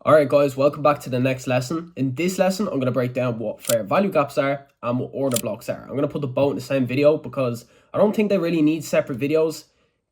Alright guys, welcome back to the next lesson. In this lesson, I'm going to break down what fair value gaps are and what order blocks are. I'm going to put the both in the same video because I don't think they really need separate videos.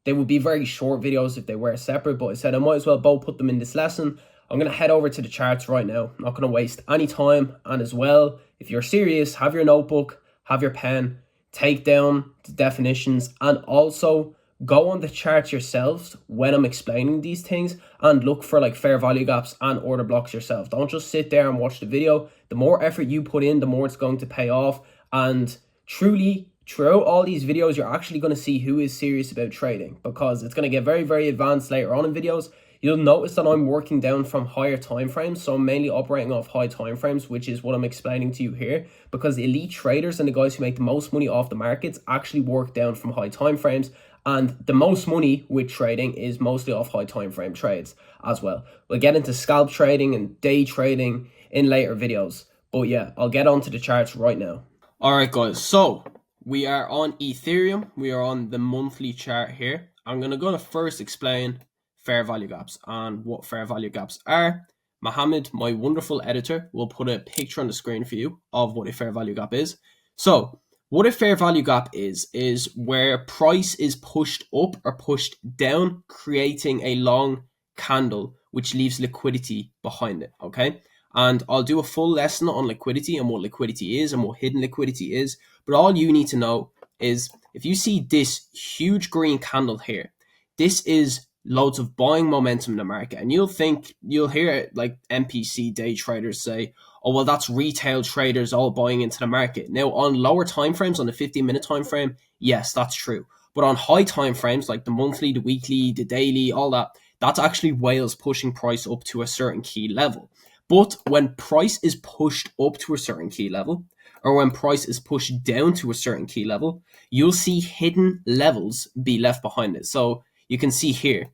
They would be very short videos if they were separate, but I said I might as well both put them in this lesson. I'm going to head over to the charts right now. I'm not going to waste any time, and as well, if you're serious, have your notebook, have your pen, take down the definitions, and also go on the charts yourselves when I'm explaining these things and look for like fair value gaps and order blocks yourself. Don't just sit there and watch the video. The more effort you put in, the more it's going to pay off. And truly, throughout all these videos, you're actually going to see who is serious about trading, because it's going to get very, very advanced later on in videos. You'll notice that I'm working down from higher time frames, so I'm mainly operating off high time frames, which is what I'm explaining to you here, because the elite traders and the guys who make the most money off the markets actually work down from high time frames. And the most money with trading is mostly off high time frame trades as well. We'll get into scalp trading and day trading in later videos. But yeah, I'll get onto the charts right now. Alright guys, so we are on Ethereum. We are on the monthly chart here. I'm going to first explain fair value gaps and what fair value gaps are. Mohammed, my wonderful editor, will put a picture on the screen for you of what a fair value gap is. So what a fair value gap is where price is pushed up or pushed down, creating a long candle, which leaves liquidity behind it, okay? And I'll do a full lesson on liquidity and what liquidity is and what hidden liquidity is. But all you need to know is if you see this huge green candle here, this is loads of buying momentum in the market. And you'll hear like MPC day traders say, oh, well, that's retail traders all buying into the market. Now, on lower time frames, on the 15-minute time frame, yes, that's true. But on high time frames, like the monthly, the weekly, the daily, all that, that's actually whales pushing price up to a certain key level. But when price is pushed up to a certain key level, or when price is pushed down to a certain key level, you'll see hidden levels be left behind it. So you can see here,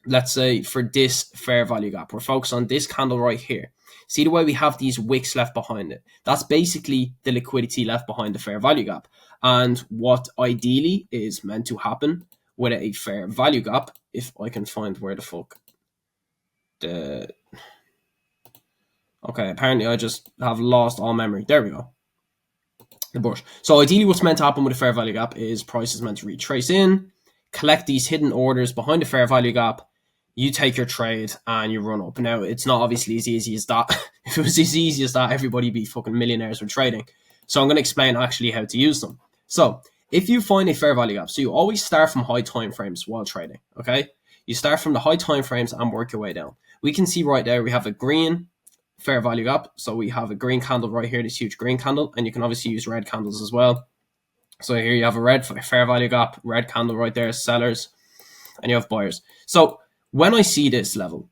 let's say for this fair value gap, we're focused on this candle right here. See the way we have these wicks left behind it? That's basically the liquidity left behind the fair value gap. And what ideally is meant to happen with a fair value gap, if I can find where the fuck the... Okay, apparently I just have lost all memory. There we go. The bush. So ideally what's meant to happen with a fair value gap is price is meant to retrace in, collect these hidden orders behind the fair value gap, you take your trade and you run up. Now, it's not obviously as easy as that. If it was as easy as that, everybody would be fucking millionaires with trading. So I'm going to explain actually how to use them. So if you find a fair value gap, so you always start from high time frames while trading, okay? You start from the high time frames and work your way down. We can see right there, we have a green fair value gap. So we have a green candle right here, this huge green candle, and you can obviously use red candles as well. So here you have a red fair value gap, red candle right there, sellers, and you have buyers. So when I see this level,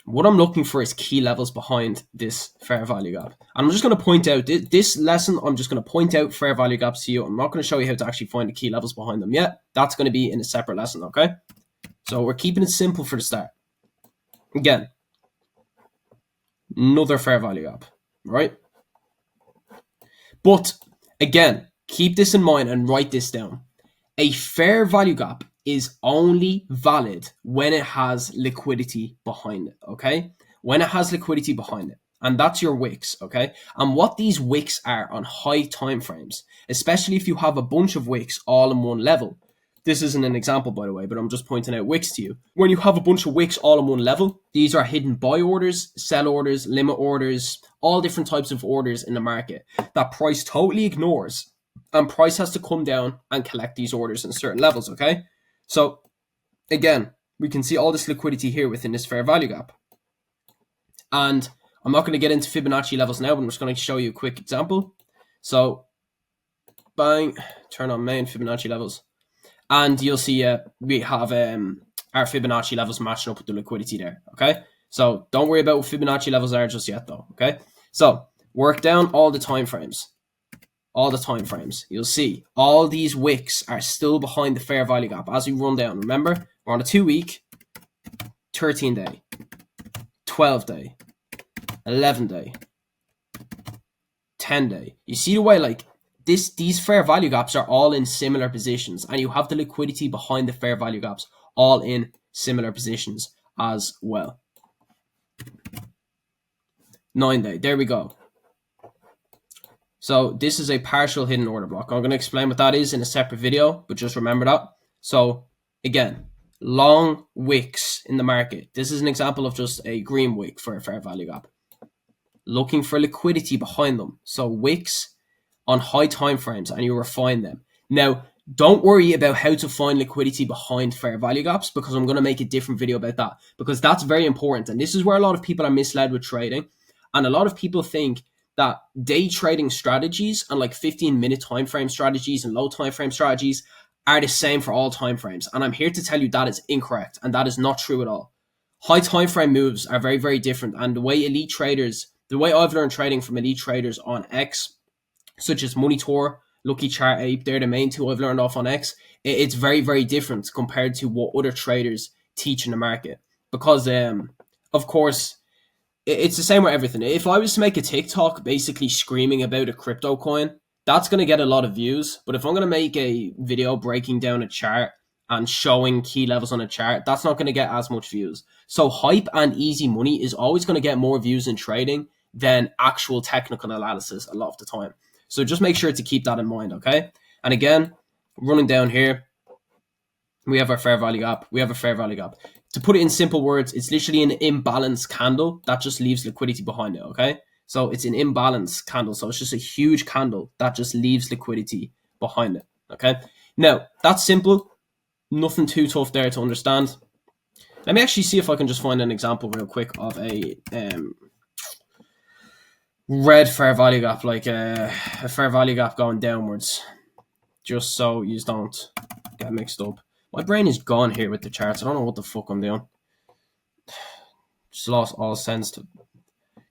what I'm looking for is key levels behind this fair value gap. And I'm just going to point out, this lesson, I'm just going to point out fair value gaps to you. I'm not going to show you how to actually find the key levels behind them yet. That's going to be in a separate lesson, okay? So we're keeping it simple for the start. Again, another fair value gap, right? But again, keep this in mind and write this down. A fair value gap is only valid when it has liquidity behind it, okay? When it has liquidity behind it. And that's your wicks, okay? And what these wicks are on high time frames, especially if you have a bunch of wicks all in one level. This isn't an example, by the way, but I'm just pointing out wicks to you. When you have a bunch of wicks all in one level, these are hidden buy orders, sell orders, limit orders, all different types of orders in the market that price totally ignores. And price has to come down and collect these orders in certain levels, okay? So, again, we can see all this liquidity here within this fair value gap. And I'm not going to get into Fibonacci levels now, but I'm just going to show you a quick example. So, bang, turn on main Fibonacci levels. And you'll see we have our Fibonacci levels matching up with the liquidity there, okay? So, don't worry about what Fibonacci levels are just yet, though, okay? So, work down all the time frames. All the time frames, you'll see all these wicks are still behind the fair value gap as we run down. Remember, we're on a 2-week, 13-day, 12-day, 11-day, 10-day. You see the way like these fair value gaps are all in similar positions, and you have the liquidity behind the fair value gaps all in similar positions as well. 9-day. There we go. So this is a partial hidden order block. I'm going to explain what that is in a separate video, but just remember that. So again, long wicks in the market. This is an example of just a green wick for a fair value gap. Looking for liquidity behind them. So wicks on high time frames, and you refine them. Now, don't worry about how to find liquidity behind fair value gaps, because I'm going to make a different video about that, because that's very important. And this is where a lot of people are misled with trading. And a lot of people think that day trading strategies and like 15-minute time frame strategies and low time frame strategies are the same for all time frames. And I'm here to tell you that is incorrect, and that is not true at all. High time frame moves are very, very different. And the way I've learned trading from elite traders on X, such as Monitor, Lucky Chart Ape, they're the main two I've learned off on X. It's very, very different compared to what other traders teach in the market. Because, of course, it's the same with everything. If I was to make a TikTok basically screaming about a crypto coin, that's going to get a lot of views. But if I'm going to make a video breaking down a chart and showing key levels on a chart, that's not going to get as much views. So hype and easy money is always going to get more views in trading than actual technical analysis a lot of the time. So just make sure to keep that in mind, okay? And again, running down here, we have our fair value gap. We have a fair value gap. To put it in simple words, it's literally an imbalance candle that just leaves liquidity behind it, okay? So it's an imbalance candle. So it's just a huge candle that just leaves liquidity behind it, okay? Now, that's simple. Nothing too tough there to understand. Let me actually see if I can just find an example real quick of a red fair value gap, like a fair value gap going downwards, just so you don't get mixed up. My brain is gone here with the charts. I don't know what the fuck I'm doing. Just lost all sense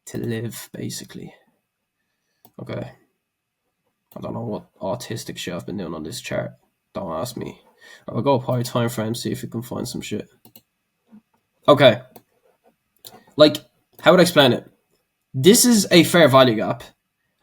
to live, basically. Okay. I don't know what autistic shit I've been doing on this chart. Don't ask me. I'll go up high time frame, see if we can find some shit. Okay. Like, how would I explain it? This is a fair value gap,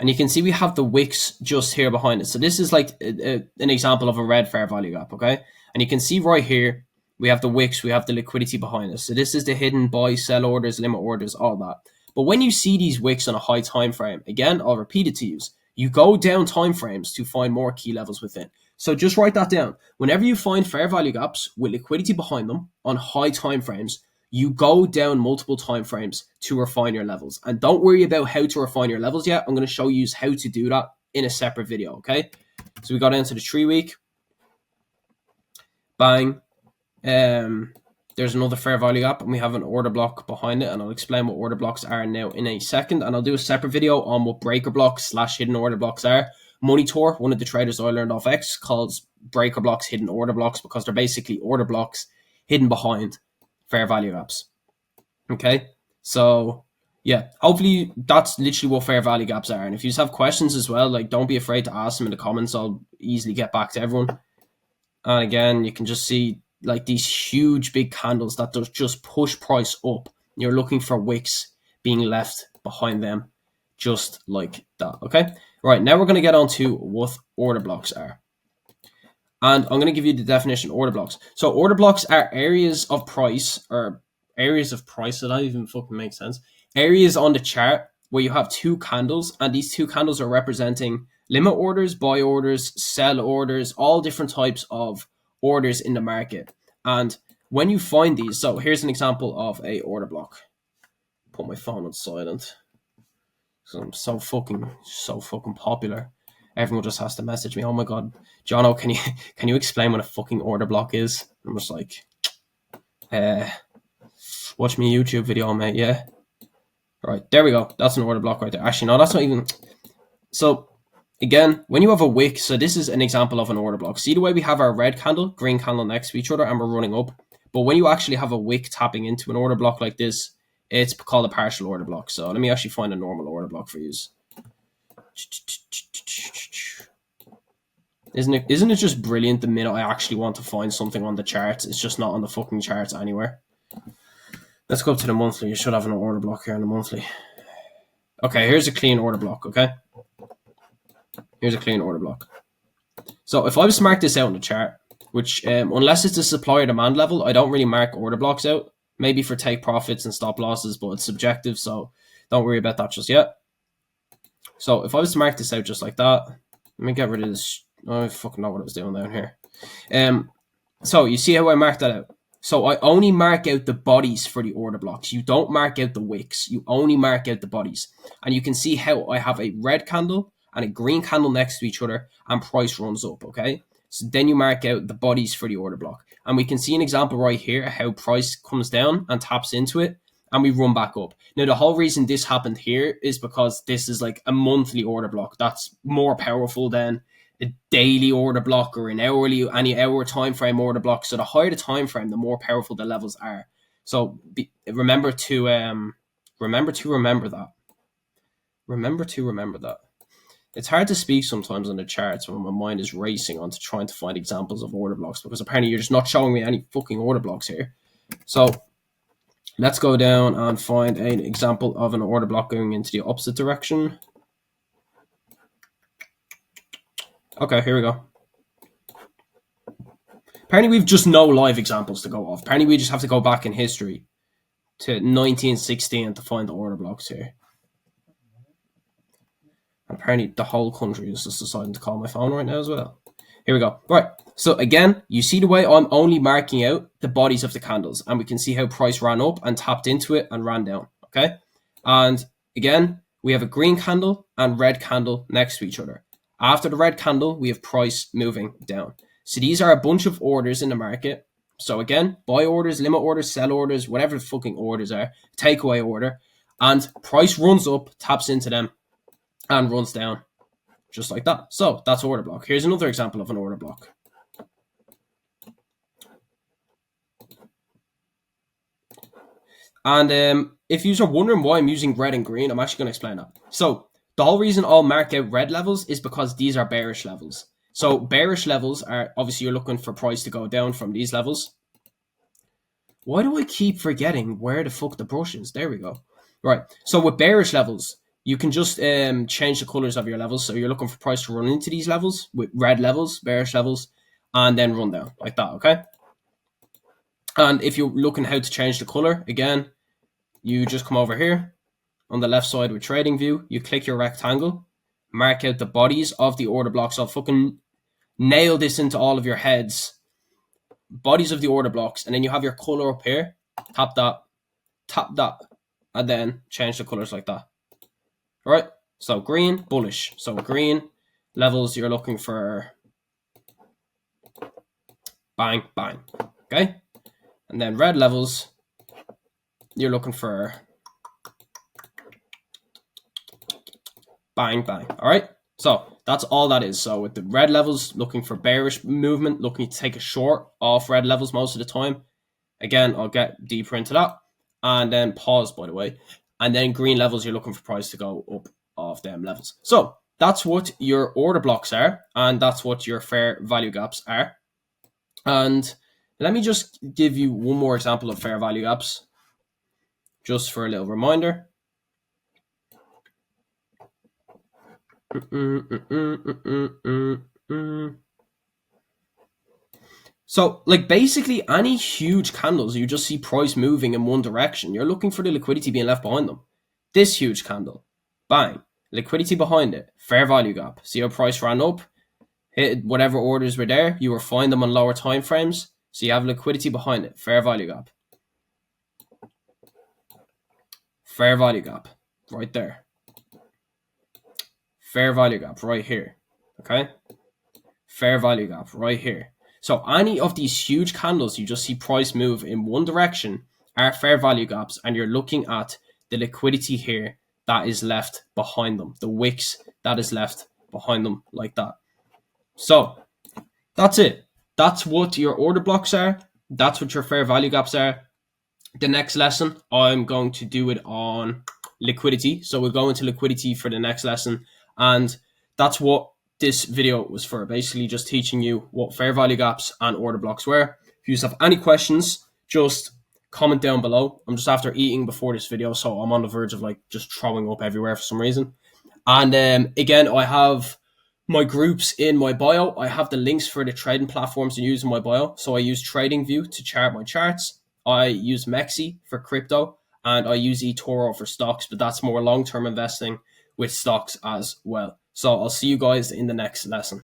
and you can see we have the wicks just here behind it. So this is like an example of a red fair value gap, okay? And you can see right here, we have the wicks, we have the liquidity behind us. So this is the hidden buy, sell orders, limit orders, all that. But when you see these wicks on a high time frame, again, I'll repeat it to you. You go down time frames to find more key levels within. So just write that down. Whenever you find fair value gaps with liquidity behind them on high time frames, you go down multiple time frames to refine your levels. And don't worry about how to refine your levels yet. I'm going to show you how to do that in a separate video, okay? So we got into the 3 week. Bang. There's another fair value gap, and we have an order block behind it, and I'll explain what order blocks are now in a second, and I'll do a separate video on what breaker blocks / hidden order blocks are. Monitor, one of the traders I learned off X, calls breaker blocks hidden order blocks because they're basically order blocks hidden behind fair value gaps. Okay, so yeah, hopefully that's literally what fair value gaps are. And if you have questions as well, like, don't be afraid to ask them in the comments. I'll easily get back to everyone. And again, you can just see like these huge big candles that just push price up. You're looking for wicks being left behind them, just like that. Okay, right, now we're going to get on to what order blocks are. And I'm going to give you the definition of order blocks. So order blocks are areas of price, or areas of price, so that even fucking makes sense. Areas on the chart where you have two candles, and these two candles are representing limit orders, buy orders, sell orders, all different types of orders in the market. And when you find these, so here's an example of a order block. Put my phone on silent. So I'm so fucking popular. Everyone just has to message me. Oh my god, Jono, can you explain what a fucking order block is? I'm just like, watch me a YouTube video, mate. Yeah. Right, there we go. That's an order block right there. Actually, no, that's not even. So again, when you have a wick, so this is an example of an order block. See the way we have our red candle, green candle next to each other, and we're running up. But when you actually have a wick tapping into an order block like this, it's called a partial order block. So let me actually find a normal order block for you. Isn't it just brilliant the minute I actually want to find something on the charts, it's just not on the fucking charts anywhere? Let's go to the monthly. You should have an order block here in the monthly. Okay, here's a clean order block, okay? Here's a clean order block. So if I was to mark this out on the chart, which unless it's a supply or demand level, I don't really mark order blocks out. Maybe for take profits and stop losses, but it's subjective, so Don't worry about that just yet. So if I was to mark this out just like that, let me get rid of this. I fucking know what I was doing down here. So you see how I marked that out? So I only mark out the bodies for the order blocks. You don't mark out the wicks. You only mark out the bodies. And you can see how I have a red candle and a green candle next to each other, and price runs up, okay? So then you mark out the bodies for the order block. And we can see an example right here how price comes down and taps into it, and we run back up. Now, the whole reason this happened here is because this is like a monthly order block. That's more powerful than a daily order block or an hourly, any hour time frame order block. So the higher the time frame, the more powerful the levels are. So remember to remember that. Remember to remember that. It's hard to speak sometimes on the charts when my mind is racing onto trying to find examples of order blocks, because apparently you're just not showing me any fucking order blocks here. So let's go down and find an example of an order block going into the opposite direction. Okay, here we go. Apparently we've just no live examples to go off. Apparently we just have to go back in history to 1916 to find the order blocks here. Apparently the whole country is just deciding to call my phone right now as well. Here we go. Right. So again, you see the way I'm only marking out the bodies of the candles, and we can see how price ran up and tapped into it and ran down. Okay. And again, we have a green candle and red candle next to each other. After the red candle, we have price moving down. So these are a bunch of orders in the market. So again, buy orders, limit orders, sell orders, whatever the fucking orders are, takeaway order, and price runs up, taps into them, and runs down just like that. So that's order block. Here's another example of an order block. And if you are wondering why I'm using red and green, I'm actually going to explain that. So the whole reason I'll mark out red levels is because these are bearish levels. So bearish levels are, obviously you're looking for price to go down from these levels. Why do I keep forgetting where the fuck the brush is? There we go. Right. So with bearish levels, you can just change the colors of your levels. So you're looking for price to run into these levels with red levels, bearish levels, and then run down like that, okay? And if you're looking how to change the color, again, you just come over here on the left side with trading view, you click your rectangle, mark out the bodies of the order blocks. I'll fucking nail this into all of your heads. Bodies of the order blocks, and then you have your color up here. Tap that, and then change the colors like that. All right, so green, bullish. So green levels, you're looking for bang, bang, okay? And then red levels, you're looking for bang, bang, all right? So that's all that is. So with the red levels, looking for bearish movement, looking to take a short off red levels most of the time. Again, I'll get deeper into that. And then pause, by the way. And then green levels, you're looking for price to go up off them levels. So that's what your order blocks are, and that's what your fair value gaps are. And let me just give you one more example of fair value gaps, just for a little reminder. So, like, basically any huge candles, you just see price moving in one direction. You're looking for the liquidity being left behind them. This huge candle, bang, liquidity behind it, fair value gap. See how price ran up, hit whatever orders were there. You were finding them on lower time frames, so you have liquidity behind it, fair value gap. Fair value gap, right there. Fair value gap right here, okay? Fair value gap right here. So any of these huge candles, you just see price move in one direction are fair value gaps, and you're looking at the liquidity here that is left behind them, the wicks that is left behind them like that. So that's it. That's what your order blocks are. That's what your fair value gaps are. The next lesson, I'm going to do it on liquidity. So we'll go into liquidity for the next lesson. And that's what this video was for, basically just teaching you what fair value gaps and order blocks were. If you have any questions, just comment down below. I'm just after eating before this video, so I'm on the verge of like just throwing up everywhere for some reason. And again, I have my groups in my bio. I have the links for the trading platforms to use in my bio. So I use TradingView to chart my charts. I use Mexi for crypto, and I use eToro for stocks, but that's more long-term investing with stocks as well. So I'll see you guys in the next lesson.